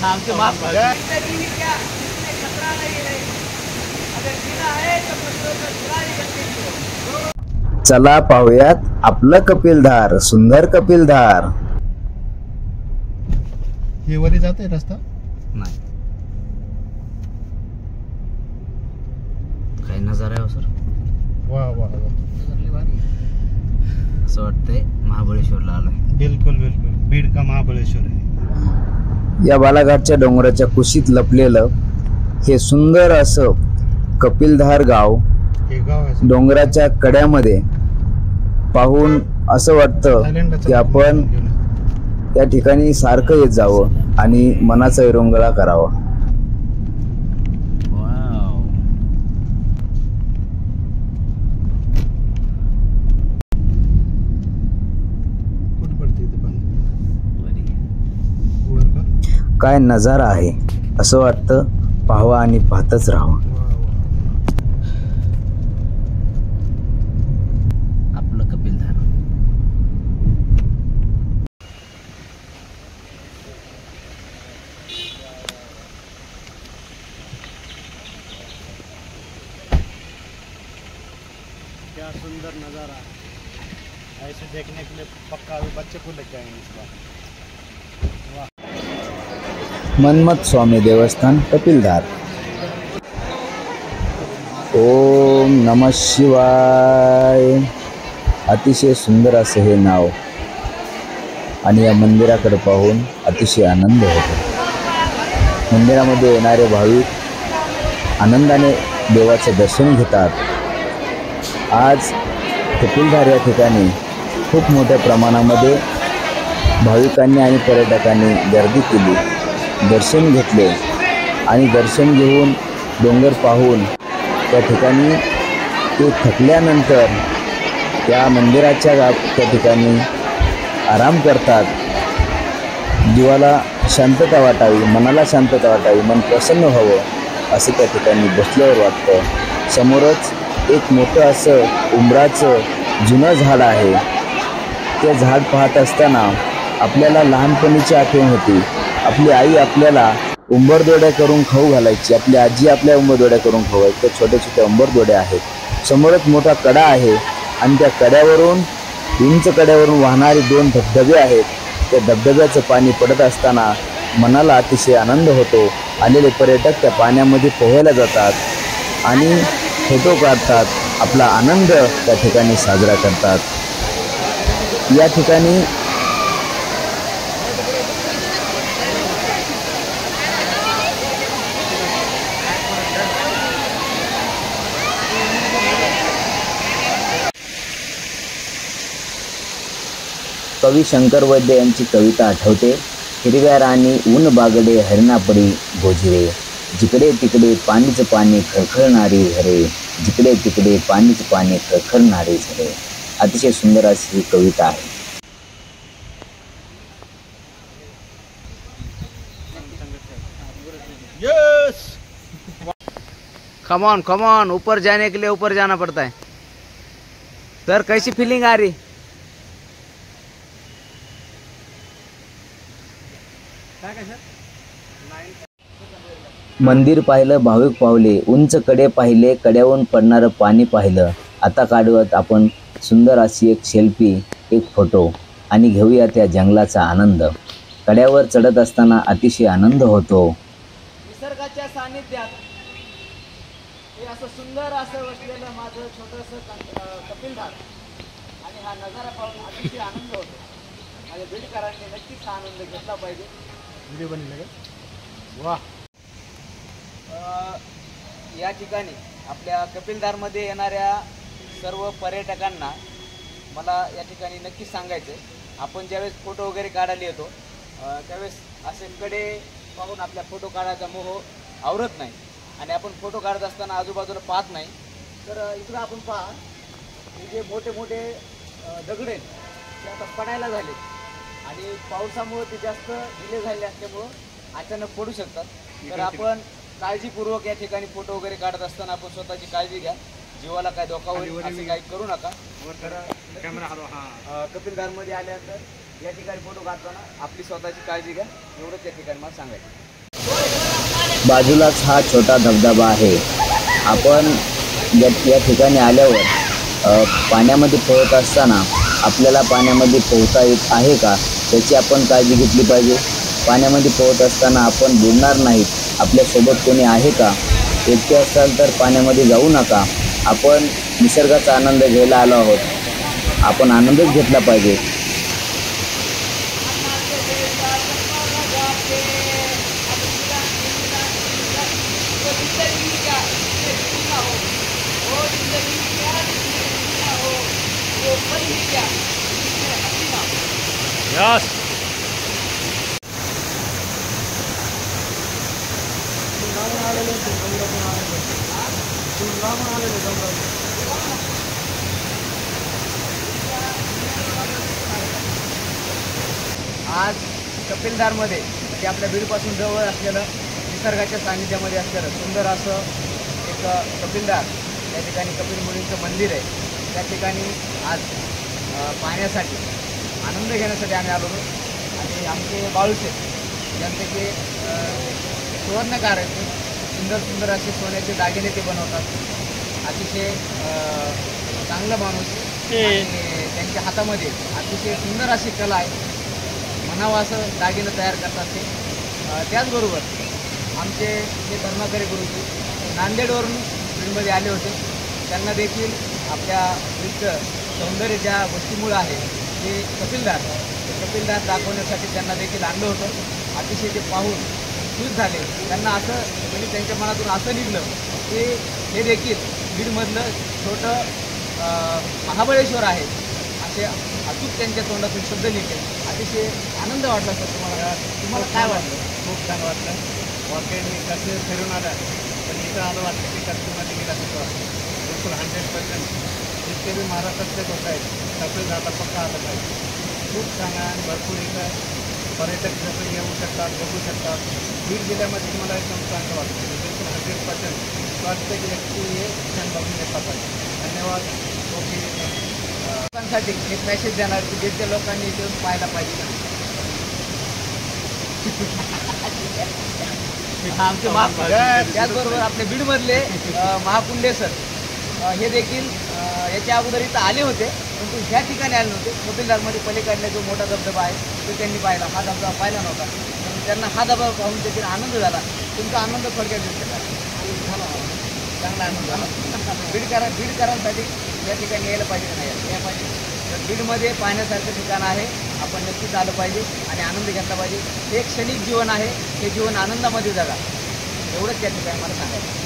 आमचे माफ कर। चला पाहूयात आपलं कपिलधार, सुंदर कपिलधार। हे वरी जाते रस्ता नाही, काही नजारा आहे हो सर। वा वा वा, असं वाटतंय महाबळेश्वरला आलोय। बिलकुल बिलकुल, बीड का महाबळेश्वर आहे। या बालाघाटच्या डोंगराच्या कुशीत लपलेलं हे सुंदर असं कपिलधार गाव हे गाव आहे डोंगराच्या कड्यामध्ये पाहून असं वाटतं की आपण त्या ठिकाणी सारखं येत जावं आणि मनाचा विरंगुळा करावा। वाव, कुठं पडते इथे पाणी? बरी। वर का? काय नजारा आहे, असं वाटतं पाहावा आणि पाहतच राहावं। वा वा, आपलं कपिलधार। क्या सुंदर नज़ारा, ऐसे देखने के लिए पक्का अभी बच्चे को लेके आएंगे इस बार। मन्मथ स्वामी देवस्थान कपिलधार। ओम नमः शिवाय। अतिशय सुंदर असं हे नाव आणि या मंदिराकडे पाहून अतिशय आनंद होतो। मंदिरामध्ये येणारे भाविक आनंदाने देवाचे दर्शन घेतात। आज कपिलधार या ठिकाणी खूप मोठ्या प्रमाणामध्ये भाविकांनी आणि पर्यटकांनी गर्दी केली, दर्शन घेतले आणि दर्शन घेऊन डोंगर पाहून त्या ठिकाणी ते थकल्यानंतर त्या मंदिराच्या त्या ठिकाणी आराम करतात। जीवाला शांतता वाटावी, मनाला शांतता वाटावी, मन प्रसन्न व्हावं असं त्या ठिकाणी बसल्यावर वाटतं। समोरच एक मोठं असं उंबराचं जुनं झाड आहे। ते झाड पाहत असताना आपल्याला लहानपणीची आठवण होती। आपली आई आपल्याला उंबरदोड्या करून खाऊ घालायची, आपली आजी आपल्या उंबरदोड्या करून खावायची। त्या छोट्या छोट्या उंबरदोड्या आहेत। समोरच मोठा कडा आहे आणि त्या कड्यावरून, उंच कड्यावरून वाहणारे 2 धबधबे आहेत। त्या धबधब्याचं पाणी पडत असताना मनाला अतिशय आनंद होतो। आलेले पर्यटक त्या पाण्यामध्ये पोहायला जातात आणि फोटो काढतात, आपला आनंद त्या ठिकाणी साजरा करतात। या ठिकाणी कवी शंकर वैद्य यांची कविता आठवते। हिरव्या राणी ऊन बागडे हरिणापरी बोजिरे, जिकडे तिकडे पाणीच पाणी खळखळणारी झरे, जिकडे तिकडे पाणीच पाणी खळखळणारी झरे। अतिशय सुंदर अशी ही कविता आहे। कम ऑन, ऊपर जाने के लिए ऊपर जाना पड़ता है। सर कैसी फीलिंग आ रही? मंदिर पाहिलं, भाविक पावले, उंच कडे पाहिले, कड्यावरून पडणारं पाणी पाहिलं। आता काढूयात आपण सुंदर अशी एक सेल्फी, एक फोटो आणि घेऊया त्या जंगलाचा आनंद। कड्यावर चढत असताना अतिशय आनंद होतो। निसर्गाच्या सानिध्यात हे असं सुंदर असं बसलेलं माझं छोटंसं कपिलधार आणि हा नजारा पाहून अतिशय आनंद होतो। माझ्या बीडकरांनी नक्कीच हा आनंद घेतला पाहिजे। व्हिडिओ बनले का? वाह। या ठिकाणी आपल्या कपिलधारमध्ये येणाऱ्या सर्व पर्यटकांना मला या ठिकाणी नक्कीच सांगायचं आहे, आपण ज्यावेळेस फोटो वगैरे काढायला येतो त्यावेळेस असे कडे पाहून आपल्या फोटो काढायचा मोह आवरत नाही आणि आपण फोटो काढत असताना आजूबाजूला पाहत नाही। तर इकडं आपण पहा, हे जे मोठे मोठे दगड आहेत ते आता पडायला झाले आणि पावसामुळे ते जास्त ढिले झाले असल्यामुळं अचानक पडू शकतात। तर आपण काळजीपूर्वक या ठिकाणी फोटो वगैरे काढत असताना आपण स्वतःची काळजी घ्या, जीवाला काय धोका होईल असं काही करू नका। तर कपिलधारमध्ये आल्यानंतर या ठिकाणी फोटो काढताना आपली स्वतःची काळजी घ्या, एवढंच या ठिकाणी मला सांगायचं. बाजूलाच हा छोटा धबधबा आहे. आपण या ठिकाणी आल्यावर पाण्यामध्ये पोहत असताना आपल्याला पाण्यामध्ये पोहता येत आहे का त्याची आपण काळजी घेतली पाहिजे. पाण्यामध्ये पोहत असताना आपण बुडणार नाहीत, आपल्यासोबत कोणी आहे का. एकटे असाल तर पाण्यामध्ये जाऊ नका. आपण निसर्गाचा आनंद घ्यायला आलो आहोत, आपण आनंदच घेतला पाहिजे. यस आज कपिलधारमध्ये म्हणजे आपल्या बीडपासून जवळ असलेलं निसर्गाच्या सानिध्यामध्ये असलेलं सुंदर असं एक कपिलधार, त्या ठिकाणी कपिल मुनींचं मंदिर आहे. त्या ठिकाणी आज पाहण्यासाठी आनंद घेण्यासाठी आम्ही आलो होतो. आणि आमचे बाळूशेठ ज्यांचे सुवर्णकार आहेत, सुंदर सुंदर असे सोन्याचे दागिने ते बनवतात. अतिशय चांगलं माणूस आणि त्यांच्या हातामध्ये अतिशय सुंदर अशी कला आहे. म्हणावं असं दागिनं तयार करतात ते. त्याचबरोबर आमचे जे धर्माकरी गुरुजी नांदेडवरून बीडमध्ये आले होते, त्यांना देखील आपल्या बीडचं सौंदर्य ज्या गोष्टीमुळं आहे ते कपिलधार दाखवण्यासाठी त्यांना देखील आणलं होतं. अतिशय ते पाहून खुश झाले. त्यांना असं म्हणजे त्यांच्या मनातून असं निघलं की हे देखील बीडमधलं छोटं महाबळेश्वर आहे, असे अचूक त्यांच्या तोंडातून शब्द निघले. अतिशय आनंद वाटला सर. तुम्हाला काय वाटलं? खूप छान वाटलं. वाकईने कसे फिरून आला पण इथं आलं वाटतं की कच्चूमध्ये गेला असं वाटतं. बिलकुल 100% जितके बी महाराष्ट्रातले लोक आहेत कपिलधारला पक्का आलं पाहिजे. खूप छान आहे आणि भरपूर इथं पर्यटक जसं येऊ शकतात, बघू शकतात. बीड जिल्ह्यामध्ये मला एकदम चांगलं वाटतं. बिलकुल 100% वाटतं की व्यक्ती हे छान बघून घेतला पाहिजे. धन्यवाद. ओके. लोकांसाठी एक मेसेज देणार की जिथे लोकांनी इथे पाहायला पाहिजे. आमचे त्याचबरोबर आपले बीडमधले महाकुंडे सर हे देखील याच्या अगोदर इथं आले होते, परंतु ह्या ठिकाणी आले नव्हते. कपिलधारमध्ये पलीकडला जो मोठा धबधबा आहे तो त्यांनी पाहिला, हा धबधबा पाहिला नव्हता. पण त्यांना हा धबधबा पाहून देखील आनंद झाला. तुमचा आनंद थोडक्यात देऊ शकता? चांगला आनंद झाला. बीडकरांसाठी या ठिकाणी यायला पाहिजे नाही या पाहिजे. तर बीडमध्ये पाहण्यासारखं ठिकाण आहे, आपण नक्कीच आलं पाहिजे आणि आनंद घेतला पाहिजे. हे एक क्षणिक जीवन आहे, हे जीवन आनंदामध्ये जगा, एवढंच त्या ठिकाणी मला सांगायचं.